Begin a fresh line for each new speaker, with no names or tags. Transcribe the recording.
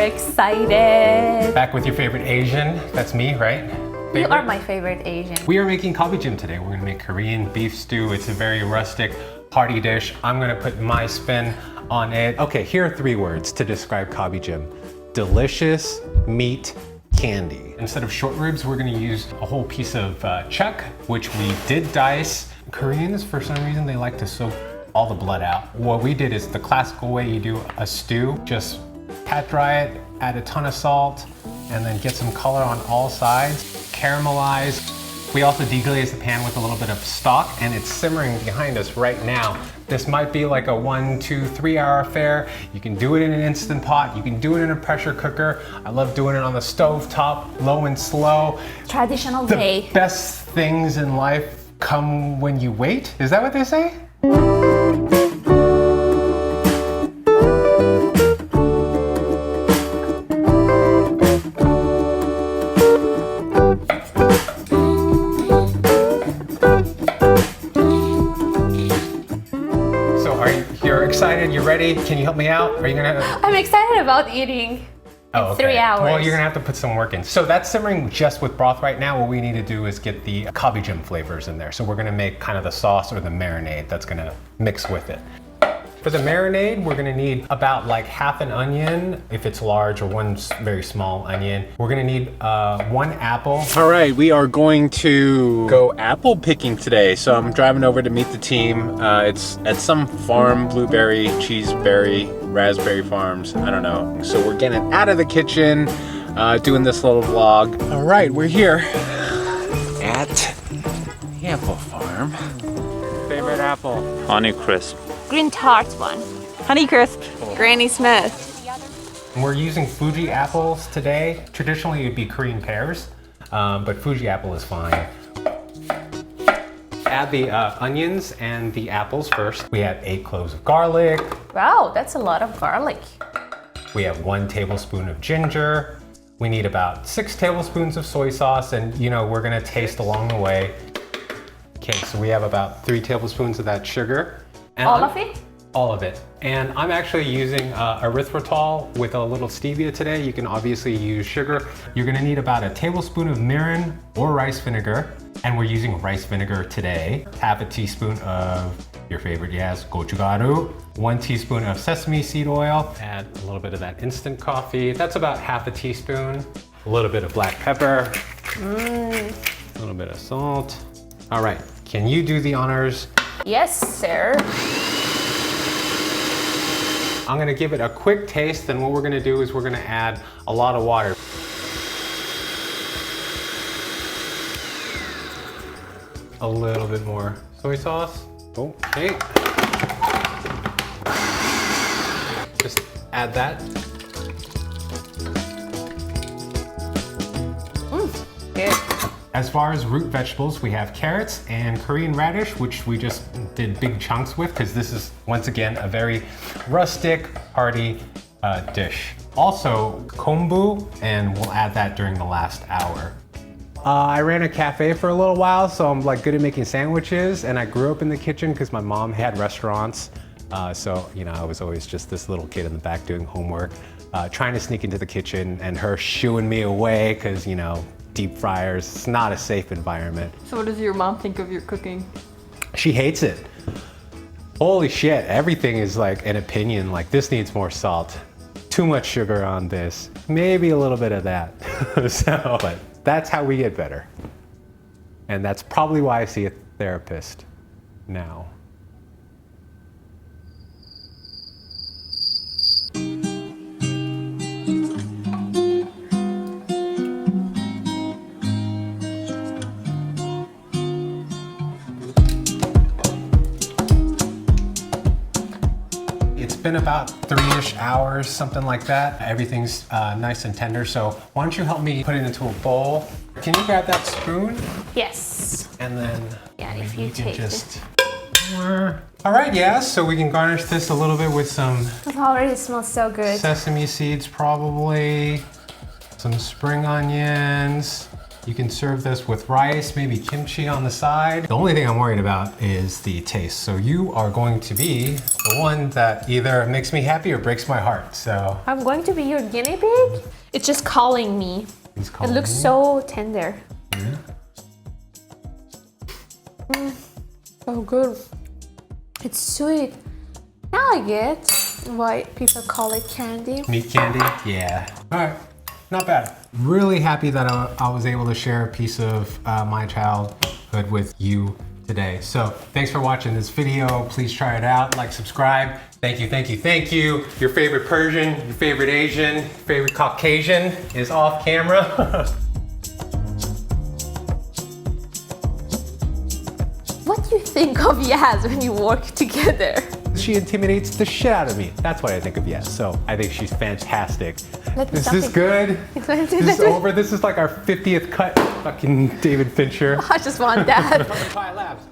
excited.
Back with your favorite Asian. That's me, right?
You are my favorite Asian.
We are making galbijjim today. We're gonna make Korean beef stew. It's a very rustic, hearty dish. I'm gonna put my spin on it. Okay, here are 3 words to describe galbijjim. Delicious meat candy. Instead of short ribs, we're gonna use a whole piece of chuck, which we did dice. Koreans, for some reason, they like to soak all the blood out. What we did is the classical way you do a stew. Just pat dry it, add a ton of salt, and then get some color on all sides. Caramelize. We also deglaze the pan with a little bit of stock, and it's simmering behind us right now. This might be like a 1, 2, 3 hour affair. You can do it in an Instant Pot. You can do it in a pressure cooker. I love doing it on the stove top, low and slow.
Traditional
The
way.
best things in life come when you wait. Is that what they say? Excited? You ready? Can you help me out? Are you gonna?
I'm excited about eating.
Oh, okay.
3 hours.
Well, you're gonna have to put some work in. So that's simmering just with broth right now. What we need to do is get the galbijjim flavors in there. So we're gonna make kind of the sauce or the marinade that's gonna mix with it. For the marinade, we're gonna need about like half an onion, if it's large, or 1 very small onion. We're gonna need 1 apple.
All right, we are going to go apple picking today. So I'm driving over to meet the team. It's at some farm, blueberry, cheeseberry, raspberry farms, I don't know. So we're getting out of the kitchen, doing this little vlog. All right, we're here at the apple farm. Favorite apple?
Honeycrisp.
Green tart one.
Honeycrisp. Granny Smith.
We're using Fuji apples today. Traditionally, it'd be Korean pears, but Fuji apple is fine. Add the onions and the apples first. We have 8 cloves of garlic.
Wow, that's a lot of garlic.
We have 1 tablespoon of ginger. We need about 6 tablespoons of soy sauce, and you know, we're gonna taste along the way. Okay, so we have about 3 tablespoons of that sugar. And
All of it?
All of it. And I'm actually using erythritol with a little stevia today. You can obviously use sugar. You're gonna need about a tablespoon of mirin or rice vinegar. And we're using rice vinegar today. Half a teaspoon of your favorite, yes, gochugaru. 1 teaspoon of sesame seed oil. Add a little bit of that instant coffee. That's about half a teaspoon. A little bit of black pepper. A little bit of salt. All right, can you do the honors?
Yes, sir.
I'm gonna give it a quick taste, and what we're gonna do is we're gonna add a lot of water. A little bit more soy sauce. Okay. Just add that.
Good.
As far as root vegetables, we have carrots and Korean radish, which we just did big chunks with, because this is, once again, a very rustic, hearty dish. Also, kombu, and we'll add that during the last hour. I ran a cafe for a little while, so I'm like good at making sandwiches, and I grew up in the kitchen because my mom had restaurants. So, you know, I was always just this little kid in the back doing homework, trying to sneak into the kitchen, and her shooing me away because, you know, deep fryers, it's not a safe environment.
So what does your mom think of your cooking?
She hates it. Holy shit, everything is like an opinion, like this needs more salt, too much sugar on this, maybe a little bit of that. So, but that's how we get better. And that's probably why I see a therapist now. It's been about 3-ish hours, something like that. Everything's nice and tender, so why don't you help me put it into a bowl? Can you grab that spoon?
Yes.
And then
Yeah, if you
can
take
just... All right, yeah, so we can garnish this a little bit with some
it already smells so good.
sesame seeds, probably. Some spring onions. You can serve this with rice, maybe kimchi on the side. The only thing I'm worried about is the taste. So you are going to be the one that either makes me happy or breaks my heart. So
I'm going to be your guinea pig? It's just calling me.
he's
It
calling
looks
me.
so tender.
Yeah.
So good. It's sweet. Now I get why people call it candy.
Meat candy? Yeah. All right, not bad. Really happy that I was able to share a piece of my childhood with you today. So thanks for watching this video. Please try it out, like, subscribe. Thank you, thank you, thank you. Your favorite Persian, your favorite Asian, your favorite Caucasian is off camera.
What do you think of Yaz when you work together?
She intimidates the shit out of me. That's what I think of Yes. So I think she's fantastic.
Let me
Is
stop
this
it.
good?
Let me-
Is this over? This is like our 50th cut, fucking David Fincher.
I just want that.
Pie labs.